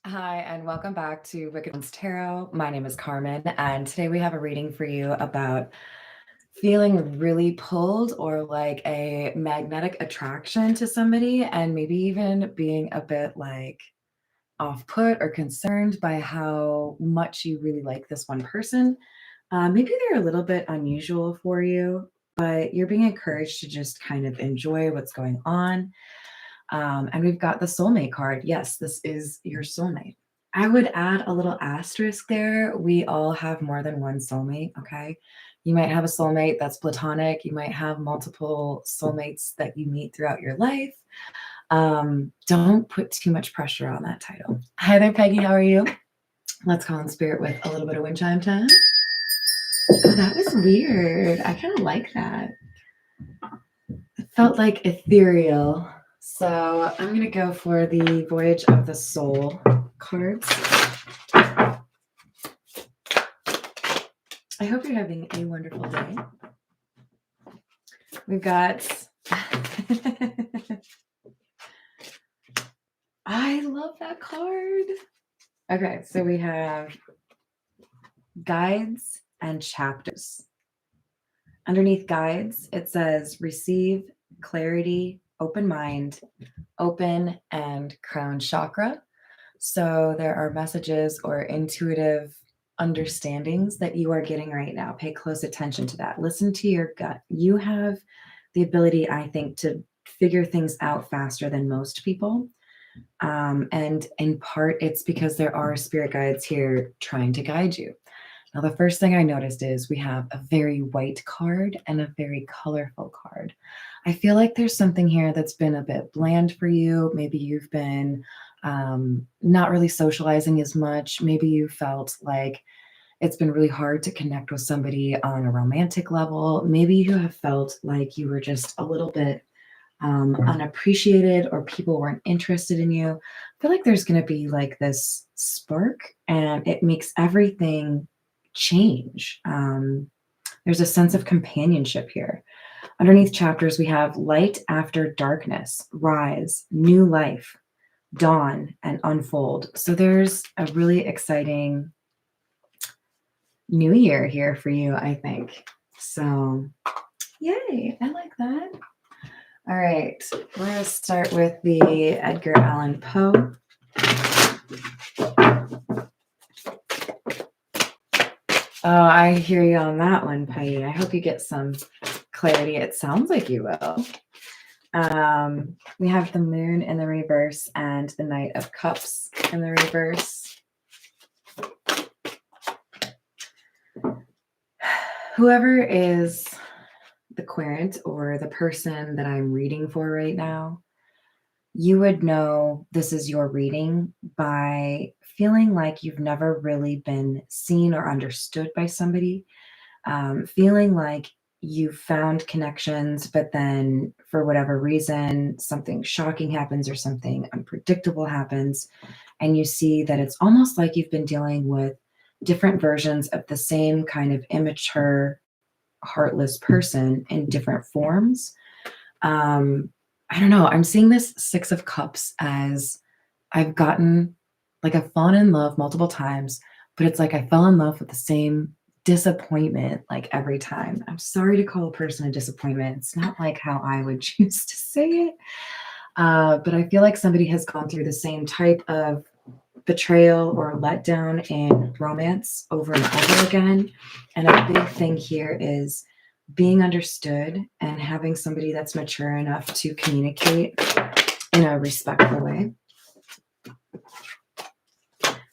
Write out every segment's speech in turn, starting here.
Hi, and welcome back to Wicked Ones Tarot. My name is Carmen, and today we have a reading for you about feeling really pulled or like a magnetic attraction to somebody, and maybe even being a bit like off put or concerned by how much you really like this one person. Maybe they're a little bit unusual for you, but you're being encouraged to just kind of enjoy what's going on. And we've got the soulmate card. Yes, this is your soulmate. I would add a little asterisk there. We all have more than one soulmate, okay? You might have a soulmate that's platonic. You might have multiple soulmates that you meet throughout your life. Don't put too much pressure on that title. Hi there, Peggy. How are you? Let's call in spirit with a little bit of wind chime time. Oh, that was weird. I kind of like that. It felt like ethereal. So I'm going to go for the Voyage of the Soul cards. I hope you're having a wonderful day. We've got... I love that card. Okay, so we have guides and chapters. Underneath guides, it says receive, clarity, open mind, open, and crown chakra. So there are messages or intuitive understandings that you are getting right now. Pay close attention to that. Listen to your gut. You have the ability, I think, to figure things out faster than most people. And in part, it's because there are spirit guides here trying to guide you. Now, the first thing I noticed is we have a very white card and a very colorful card. I feel like there's something here that's been a bit bland for you. Maybe you've been not really socializing as much. Maybe you felt like it's been really hard to connect with somebody on a romantic level. Maybe you have felt like you were just a little bit unappreciated or people weren't interested in you. I feel like there's going to be like this spark and it makes everything change. There's a sense of companionship here. Underneath chapters, we have light after darkness, rise, new life, dawn, and unfold. So there's a really exciting new year here for you, I think. So yay, I like that. All right, we're going to start with the Edgar Allan Poe. Oh, I hear you on that one, Peggy. I hope you get some clarity. It sounds like you will. We have the Moon in the reverse and the Knight of Cups in the reverse. Whoever is the querent or the person that I'm reading for right now, you would know this is your reading by feeling like you've never really been seen or understood by somebody, feeling like you found connections, but then for whatever reason, something shocking happens or something unpredictable happens, and you see that it's almost like you've been dealing with different versions of the same kind of immature, heartless person in different forms. I don't know. I'm seeing this Six of Cups as I've fallen in love multiple times, but it's like I fell in love with the same disappointment like every time. I'm sorry to call a person a disappointment. It's not like how I would choose to say it. But I feel like somebody has gone through the same type of betrayal or letdown in romance over and over again. And a big thing here is being understood and having somebody that's mature enough to communicate in a respectful way.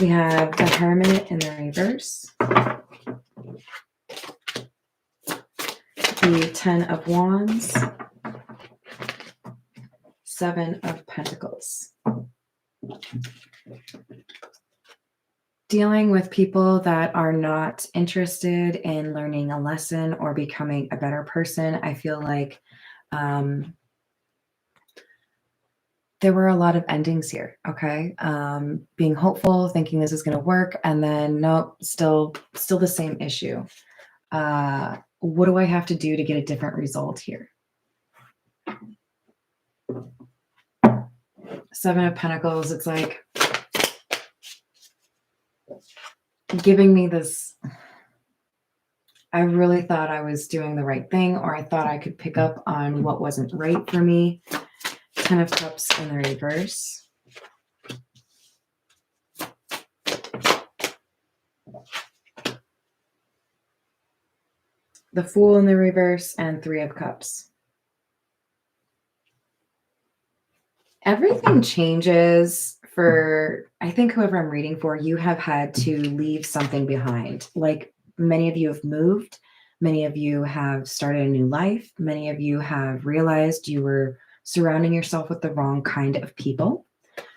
We have the Hermit in the reverse, the Ten of Wands, Seven of Pentacles. Dealing with people that are not interested in learning a lesson or becoming a better person. I feel like there were a lot of endings here, okay? Being hopeful, thinking this is going to work, and then nope, still the same issue. What do I have to do to get a different result here? Seven of Pentacles, it's like giving me this, I really thought I was doing the right thing, or I thought I could pick up on what wasn't right for me. 10 of Cups in the reverse. The Fool in the reverse and 3 of Cups. Everything changes for, I think whoever I'm reading for, you have had to leave something behind. Like many of you have moved. Many of you have started a new life. Many of you have realized you were surrounding yourself with the wrong kind of people.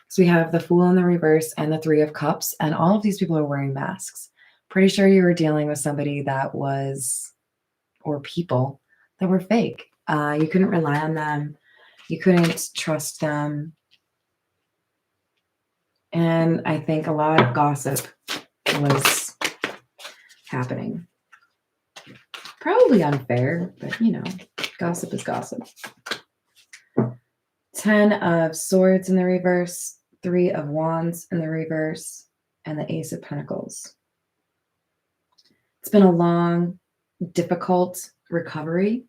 So we have the Fool in the reverse and the 3 of Cups, and all of these people are wearing masks. Pretty sure you were dealing with somebody that was, or people that were fake. You couldn't rely on them. You couldn't trust them. And I think a lot of gossip was happening. Probably unfair, but you know, gossip is gossip. 10 of Swords in the reverse, 3 of Wands in the reverse, and the Ace of Pentacles. It's been a long, difficult recovery,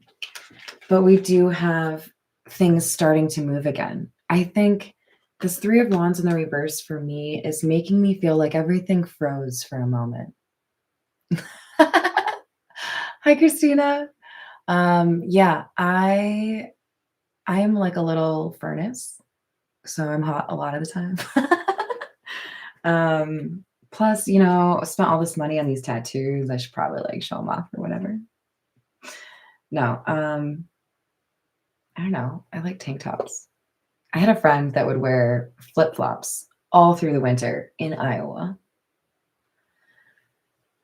but we do have things starting to move again. I think this 3 of Wands in the reverse for me is making me feel like everything froze for a moment. Hi, Christina. Yeah, I am like a little furnace, so I'm hot a lot of the time. Plus, you know, I spent all this money on these tattoos. I should probably like show them off or whatever. No, I don't know. I like tank tops. I had a friend that would wear flip-flops all through the winter in Iowa.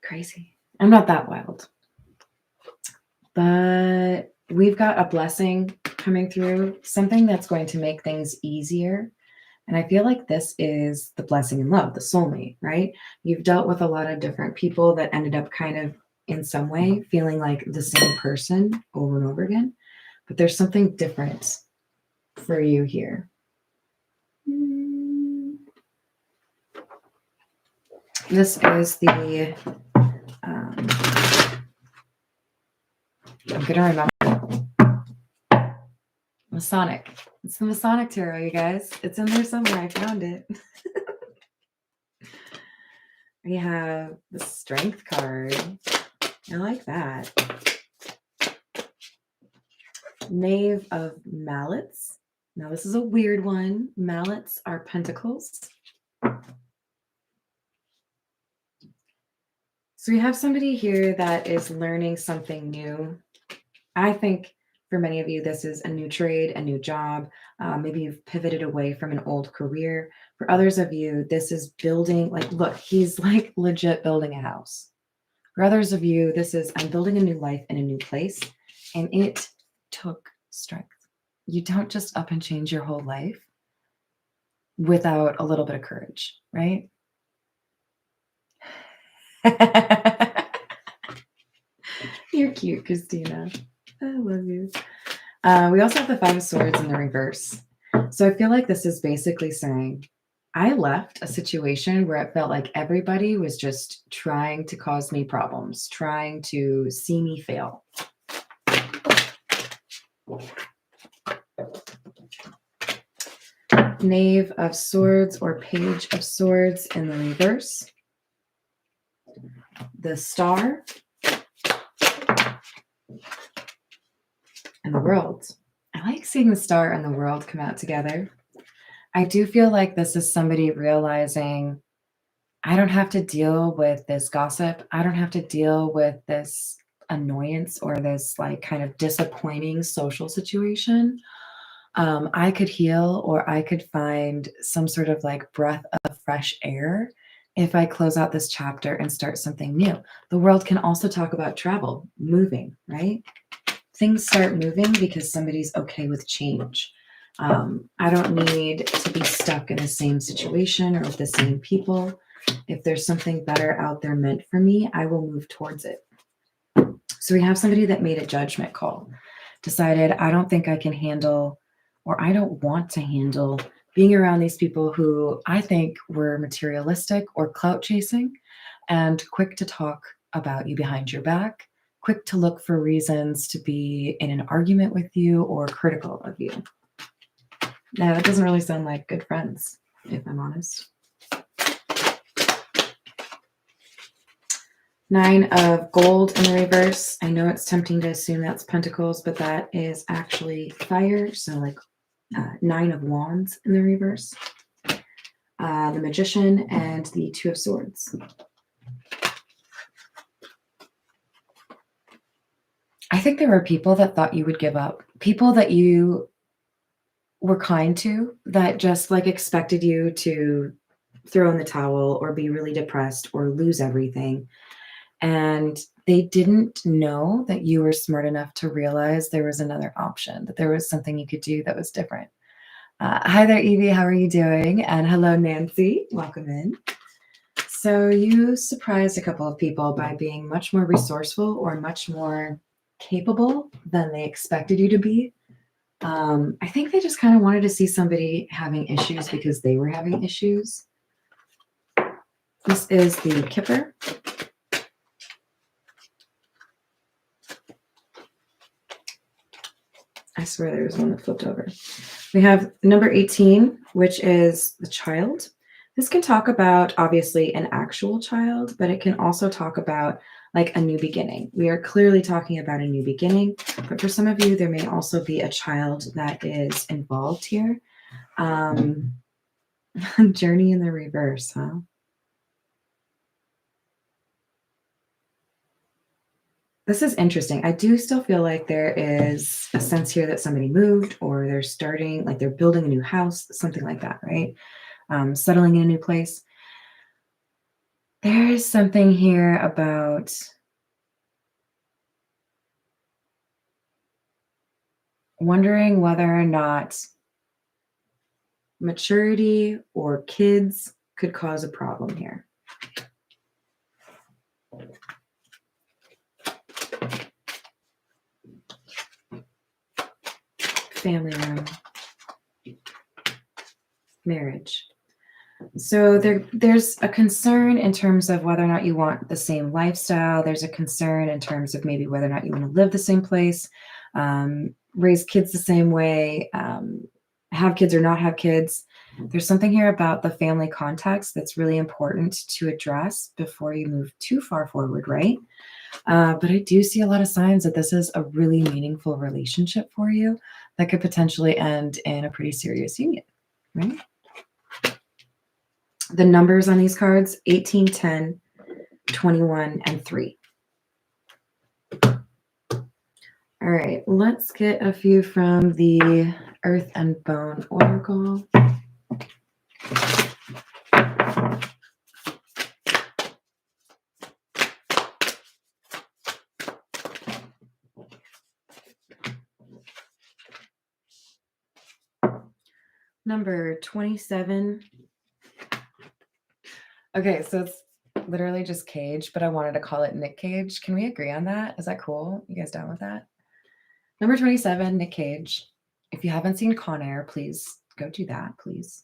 Crazy. I'm not that wild. But we've got a blessing coming through, something that's going to make things easier. And I feel like this is the blessing in love, the soulmate, right? You've dealt with a lot of different people that ended up kind of in some way feeling like the same person over and over again. But there's something different for you here. This is the, I'm going to remember, Masonic. It's the Masonic Tarot, you guys. It's in there somewhere. I found it. We have the Strength card. I like that. Knave of Mallets. Now, this is a weird one. Mallets are pentacles. So we have somebody here that is learning something new. I think for many of you, this is a new trade, a new job. Maybe you've pivoted away from an old career. For others of you, this is building, like, look, he's like legit building a house. For others of you, this is, I'm building a new life in a new place. And it took strength. You don't just up and change your whole life without a little bit of courage, right? You're cute, Christina. I love you. We also have the 5 of Swords in the reverse. So I feel like this is basically saying, I left a situation where it felt like everybody was just trying to cause me problems, trying to see me fail. Knave of Swords or Page of Swords in the reverse. The Star. And the World. I like seeing the Star and the World come out together. I do feel like this is somebody realizing, I don't have to deal with this gossip. I don't have to deal with this annoyance or this like kind of disappointing social situation. I could heal, or I could find some sort of like breath of fresh air if I close out this chapter and start something new. The World can also talk about travel, moving, right? Things start moving because somebody's okay with change. I don't need to be stuck in the same situation or with the same people. If there's something better out there meant for me, I will move towards it. So we have somebody that made a judgment call, decided, I don't think I can handle, or I don't want to handle being around these people who I think were materialistic or clout chasing and quick to talk about you behind your back, quick to look for reasons to be in an argument with you or critical of you. Now, that doesn't really sound like good friends, if I'm honest. 9 of gold in the reverse. I know it's tempting to assume that's pentacles, but that is actually fire. So like 9 of wands in the reverse. The magician and the 2 of swords. I think there were people that thought you would give up. People that you were kind to that just like expected you to throw in the towel or be really depressed or lose everything. And they didn't know that you were smart enough to realize there was another option, that there was something you could do that was different. Hi there, Evie. How are you doing? And hello, Nancy. Welcome in. So you surprised a couple of people by being much more resourceful or much more capable than they expected you to be. I think they just kind of wanted to see somebody having issues because they were having issues. This is the Kipper. I swear there was one that flipped over. We have number 18, which is the child. This can talk about, obviously, an actual child, but it can also talk about like a new beginning. We are clearly talking about a new beginning, but for some of you, there may also be a child that is involved here. Journey in the reverse, huh? This is interesting. I do still feel like there is a sense here that somebody moved or they're starting, like they're building a new house, something like that, right? Settling in a new place. There is something here about wondering whether or not maturity or kids could cause a problem here. Family room. Marriage. So there's a concern in terms of whether or not you want the same lifestyle. There's a concern in terms of maybe whether or not you want to live the same place, raise kids the same way, have kids or not have kids. There's something here about the family context that's really important to address before you move too far forward, right? But I do see a lot of signs that this is a really meaningful relationship for you that could potentially end in a pretty serious union, right? The numbers on these cards, 18, 10, 21, and 3. All right, let's get a few from the Earth and Bone Oracle. Number 27. Okay, so it's literally just Cage, but I wanted to call it Nick Cage. Can we agree on that? Is that cool? You guys down with that? Number 27, Nick Cage. If you haven't seen Con Air, please go do that, please.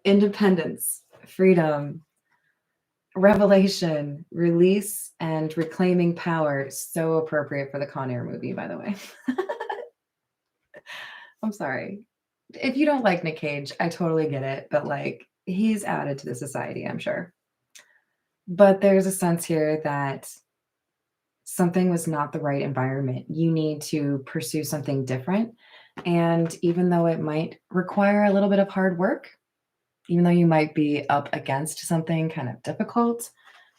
Independence, freedom, revelation, release, and reclaiming power. So appropriate for the Con Air movie, by the way. I'm sorry. If you don't like Nick Cage, I totally get it, but like he's added to the society, I'm sure. But there's a sense here that something was not the right environment. You need to pursue something different. And even though it might require a little bit of hard work, even though you might be up against something kind of difficult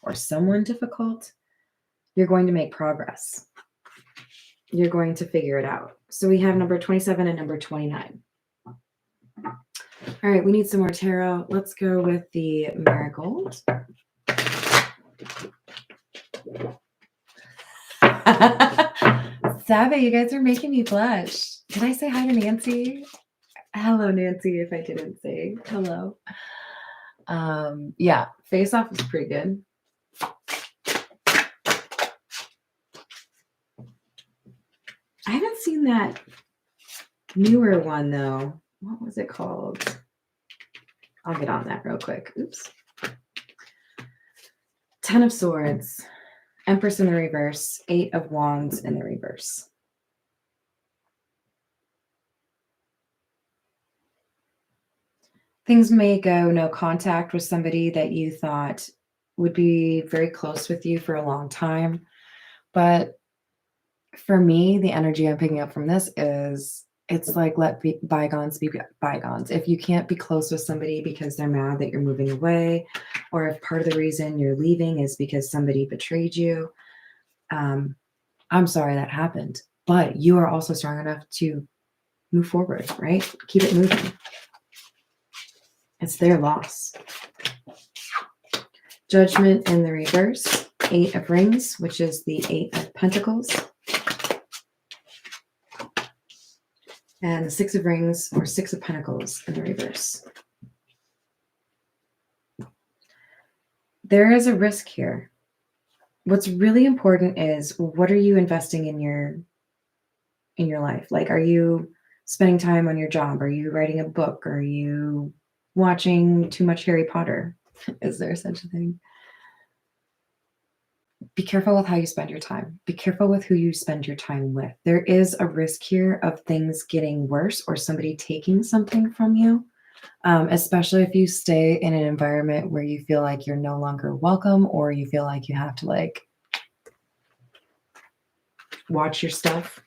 or someone difficult, you're going to make progress. You're going to figure it out. So we have number 27 and number 29. All right, we need some more tarot. Let's go with the Marigold. Savvy, you guys are making me blush. Did I say hi to Nancy? Hello, Nancy, if I didn't say hello. Yeah, Face Off is pretty good. I haven't seen that newer one, though. What was it called? I'll get on that real quick. Oops. 10 of Swords, Empress in the reverse, 8 of Wands in the reverse. Things may go no contact with somebody that you thought would be very close with you for a long time. But for me, the energy I'm picking up from this is it's like bygones be bygones. If you can't be close with somebody because they're mad that you're moving away, or if part of the reason you're leaving is because somebody betrayed you, I'm sorry that happened. But you are also strong enough to move forward, right? Keep it moving. It's their loss. Judgment in the reverse, 8 of Rings, which is the 8 of Pentacles. And the 6 of Rings, or 6 of Pentacles in the reverse. There is a risk here. What's really important is, what are you investing in your life? Like, are you spending time on your job? Are you writing a book? Are you watching too much Harry Potter? Is there such a thing? Be careful with how you spend your time. Be careful with who you spend your time with. There is a risk here of things getting worse or somebody taking something from you, especially if you stay in an environment where you feel like you're no longer welcome, or you feel like you have to like watch your stuff.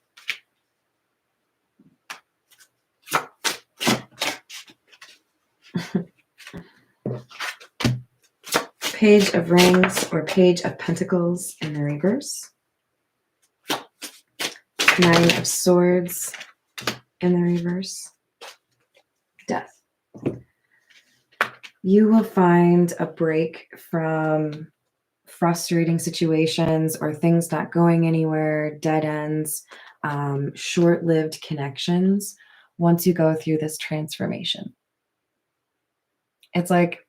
Page of Rings, or Page of Pentacles in the reverse. 9 of Swords in the reverse. Death. You will find a break from frustrating situations or things not going anywhere, dead ends, short-lived connections once you go through this transformation. It's like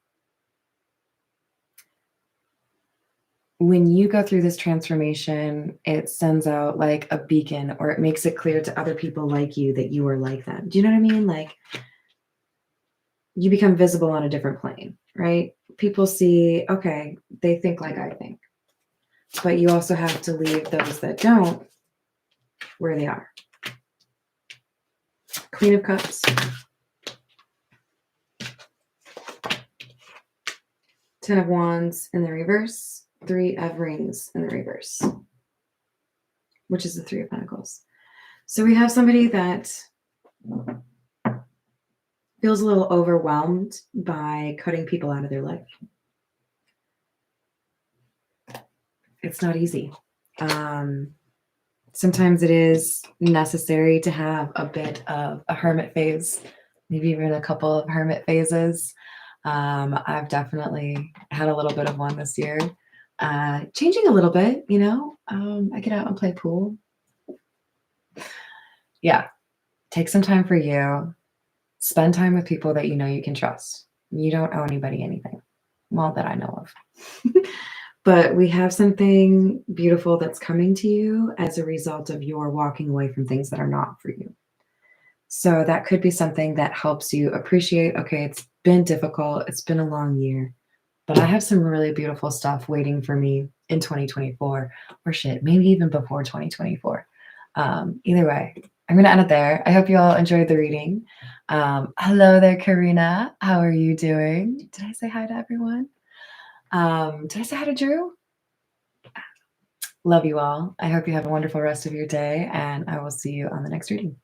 when you go through this transformation, it sends out like a beacon, or it makes it clear to other people like you that you are like them. Do you know what I mean? Like, you become visible on a different plane, right? People see, okay, they think like I think. But you also have to leave those that don't where they are. Queen of Cups. 10 of Wands in the reverse. 3 of Rings in the reverse, which is the 3 of Pentacles. So we have somebody that feels a little overwhelmed by cutting people out of their life. It's not easy. Sometimes it is necessary to have a bit of a hermit phase, maybe even a couple of hermit phases. I've definitely had a little bit of one this year. Changing a little bit, you know. I get out and play pool. Yeah. Take some time for you. Spend time with people that you know you can trust. You don't owe anybody anything. Well, that I know of. But we have something beautiful that's coming to you as a result of your walking away from things that are not for you. So that could be something that helps you appreciate, okay, it's been difficult. It's been a long year, but I have some really beautiful stuff waiting for me in 2024, or shit, maybe even before 2024. Either way, I'm going to end it there. I hope you all enjoyed the reading. Hello there, Karina. How are you doing? Did I say hi to everyone? Did I say hi to Drew? Love you all. I hope you have a wonderful rest of your day, and I will see you on the next reading.